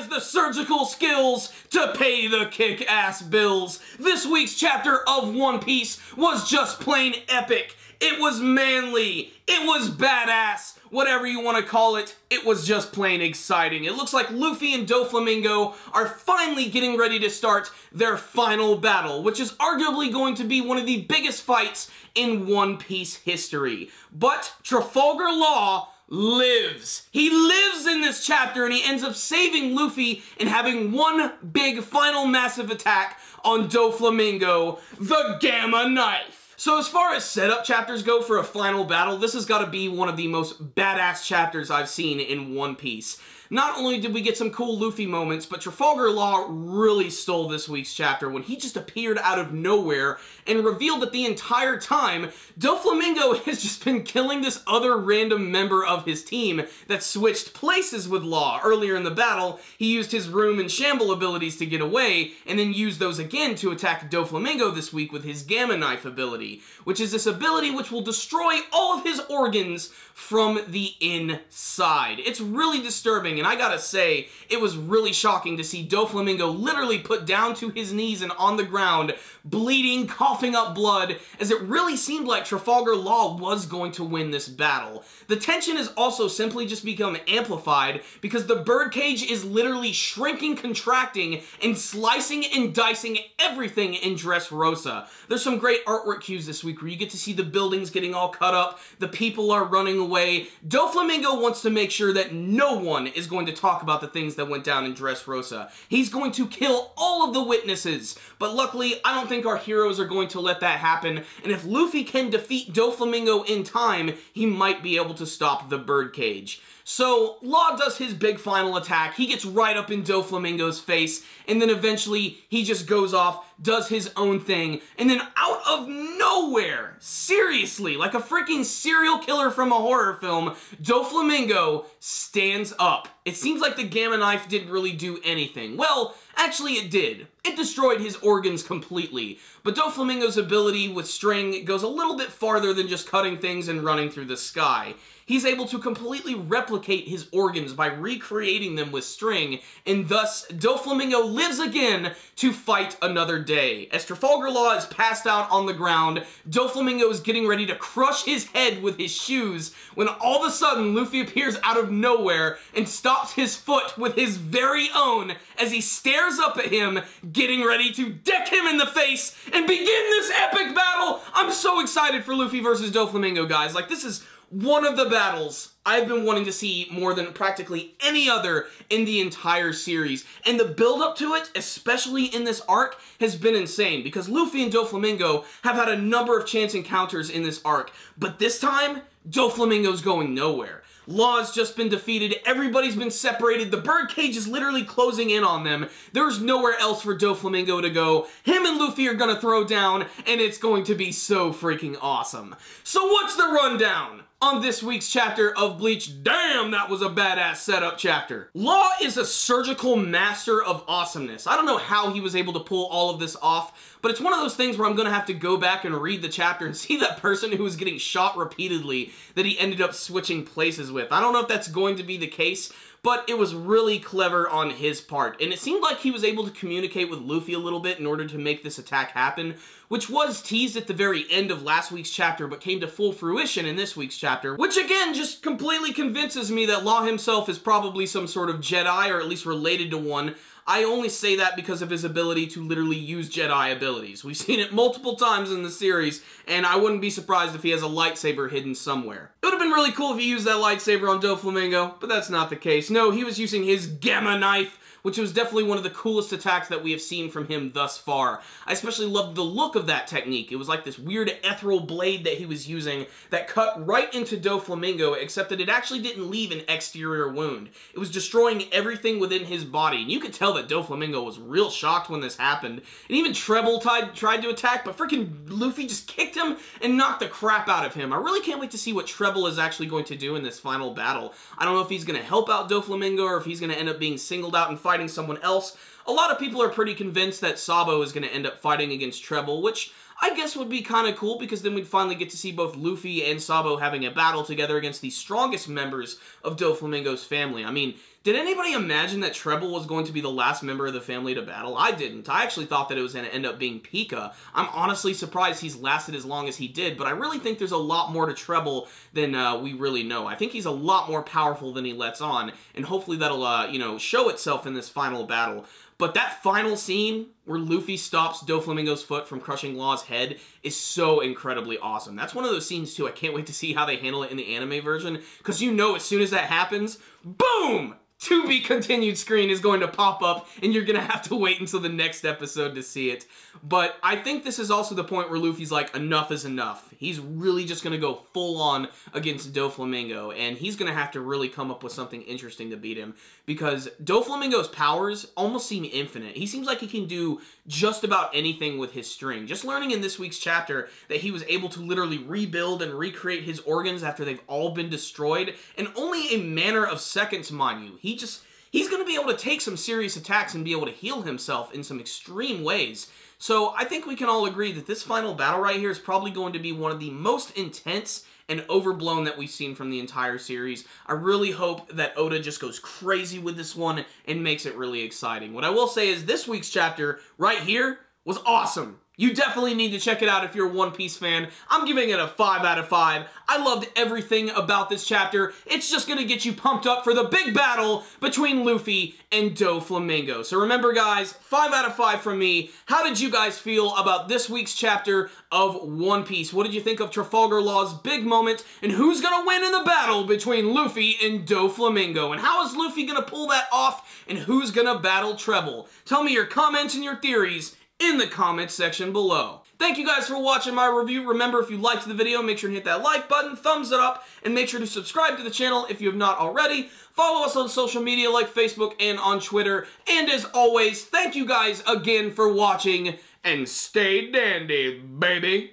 has the surgical skills to pay the kick-ass bills. This week's chapter of One Piece was just plain epic. It was manly. It was badass. Whatever you want to call it, it was just plain exciting. It looks like Luffy and Doflamingo are finally getting ready to start their final battle, which is arguably going to be one of the biggest fights in One Piece history. But Trafalgar Law lives. He lives in this chapter, and he ends up saving Luffy and having one big final massive attack on Doflamingo, the Gamma Knife. So as far as setup chapters go for a final battle, this has got to be one of the most badass chapters I've seen in One Piece. Not only did we get some cool Luffy moments, but Trafalgar Law really stole this week's chapter when he just appeared out of nowhere and revealed that the entire time, Doflamingo has just been killing this other random member of his team that switched places with Law. Earlier in the battle, he used his Room and Shamble abilities to get away, and then used those again to attack Doflamingo this week with his Gamma Knife ability, which is this ability which will destroy all of his organs from the inside. It's really disturbing, and I gotta say, it was really shocking to see Doflamingo literally put down to his knees and on the ground, bleeding, coughing up blood, as it really seemed like Trafalgar Law was going to win this battle. The tension has also simply just become amplified because the birdcage is literally shrinking, contracting, and slicing and dicing everything in Dressrosa. There's some great artwork cues this week where you get to see the buildings getting all cut up, the people are running away. Doflamingo wants to make sure that no one is going to talk about the things that went down in Dressrosa. He's going to kill all of the witnesses, but luckily I don't think our heroes are going to let that happen, and if Luffy can defeat Doflamingo in time, he might be able to stop the birdcage. So, Law does his big final attack, he gets right up in Doflamingo's face, and then eventually he just goes off, does his own thing, and then out of nowhere, seriously, like a freaking serial killer from a horror film, Doflamingo stands up. It seems like the Gamma Knife didn't really do anything. Well, actually it did. It destroyed his organs completely, but Doflamingo's ability with string goes a little bit farther than just cutting things and running through the sky. He's able to completely replicate his organs by recreating them with string, and thus Doflamingo lives again to fight another day. As Trafalgar Law is passed out on the ground, Doflamingo is getting ready to crush his head with his shoes when all of a sudden Luffy appears out of nowhere and stops his foot with his very own as he stares up at him, getting ready to deck him in the face and begin this epic battle. I'm so excited for Luffy versus Doflamingo, guys. Like, this is one of the battles I've been wanting to see more than practically any other in the entire series. And the build-up to it, especially in this arc, has been insane, because Luffy and Doflamingo have had a number of chance encounters in this arc, but this time, Doflamingo's going nowhere. Law's just been defeated, everybody's been separated, the birdcage is literally closing in on them, there's nowhere else for Doflamingo to go, him and Luffy are gonna throw down, and it's going to be so freaking awesome. So what's the rundown on this week's chapter of Bleach? Damn, that was a badass setup chapter. Law is a surgical master of awesomeness. I don't know how he was able to pull all of this off, but it's one of those things where I'm gonna have to go back and read the chapter and see that person who was getting shot repeatedly that he ended up switching places with. I don't know if that's going to be the case, but it was really clever on his part, and it seemed like he was able to communicate with Luffy a little bit in order to make this attack happen, which was teased at the very end of last week's chapter, but came to full fruition in this week's chapter, which again just completely convinces me that Law himself is probably some sort of Jedi, or at least related to one. I only say that because of his ability to literally use Jedi abilities. We've seen it multiple times in the series, and I wouldn't be surprised if he has a lightsaber hidden somewhere. It would have been really cool if he used that lightsaber on Doflamingo, but that's not the case. No, he was using his Gamma Knife, which was definitely one of the coolest attacks that we have seen from him thus far. I especially loved the look of that technique. It was like this weird ethereal blade that he was using that cut right into Doflamingo, except that it actually didn't leave an exterior wound. It was destroying everything within his body, and you could tell that Doflamingo was real shocked when this happened. And even Treble tried to attack, but freaking Luffy just kicked him and knocked the crap out of him. I really can't wait to see what Treble is actually going to do in this final battle. I don't know if he's going to help out Doflamingo or if he's going to end up being singled out and fighting someone else. A lot of people are pretty convinced that Sabo is going to end up fighting against Treble, which I guess would be kind of cool, because then we'd finally get to see both Luffy and Sabo having a battle together against the strongest members of Doflamingo's family. I mean, Did anybody imagine that Treble was going to be the last member of the family to battle? I didn't. I actually thought that it was going to end up being Pika. I'm honestly surprised he's lasted as long as he did, but I really think there's a lot more to Treble than we really know. I think he's a lot more powerful than he lets on, and hopefully that'll, you know, show itself in this final battle. But that final scene where Luffy stops Doflamingo's foot from crushing Law's head is so incredibly awesome. That's one of those scenes, too. I can't wait to see how they handle it in the anime version, because you know as soon as that happens, boom! To be continued screen is going to pop up, and you're going to have to wait until the next episode to see it. But I think this is also the point where Luffy's like, enough is enough. He's really just going to go full on against Doflamingo, and he's going to have to really come up with something interesting to beat him, because Doflamingo's powers almost seem infinite. He seems like he can do just about anything with his string. Just learning in this week's chapter that he was able to literally rebuild and recreate his organs after they've all been destroyed, in only a matter of seconds, mind you. He's going to be able to take some serious attacks and be able to heal himself in some extreme ways. So I think we can all agree that this final battle right here is probably going to be one of the most intense and overblown that we've seen from the entire series. I really hope that Oda just goes crazy with this one and makes it really exciting. What I will say is this week's chapter right here was awesome. You definitely need to check it out if you're a One Piece fan. I'm giving it a 5 out of 5. I loved everything about this chapter. It's just going to get you pumped up for the big battle between Luffy and Doflamingo. So remember, guys, 5 out of 5 from me. How did you guys feel about this week's chapter of One Piece? What did you think of Trafalgar Law's big moment? And who's going to win in the battle between Luffy and Doflamingo? And how is Luffy going to pull that off? And who's going to battle Treble? Tell me your comments and your theories in the comments section below. Thank you guys for watching my review. Remember, if you liked the video, make sure to hit that like button, thumbs it up, and make sure to subscribe to the channel if you have not already. Follow us on social media like Facebook and on Twitter. And as always, thank you guys again for watching, and stay dandy, baby.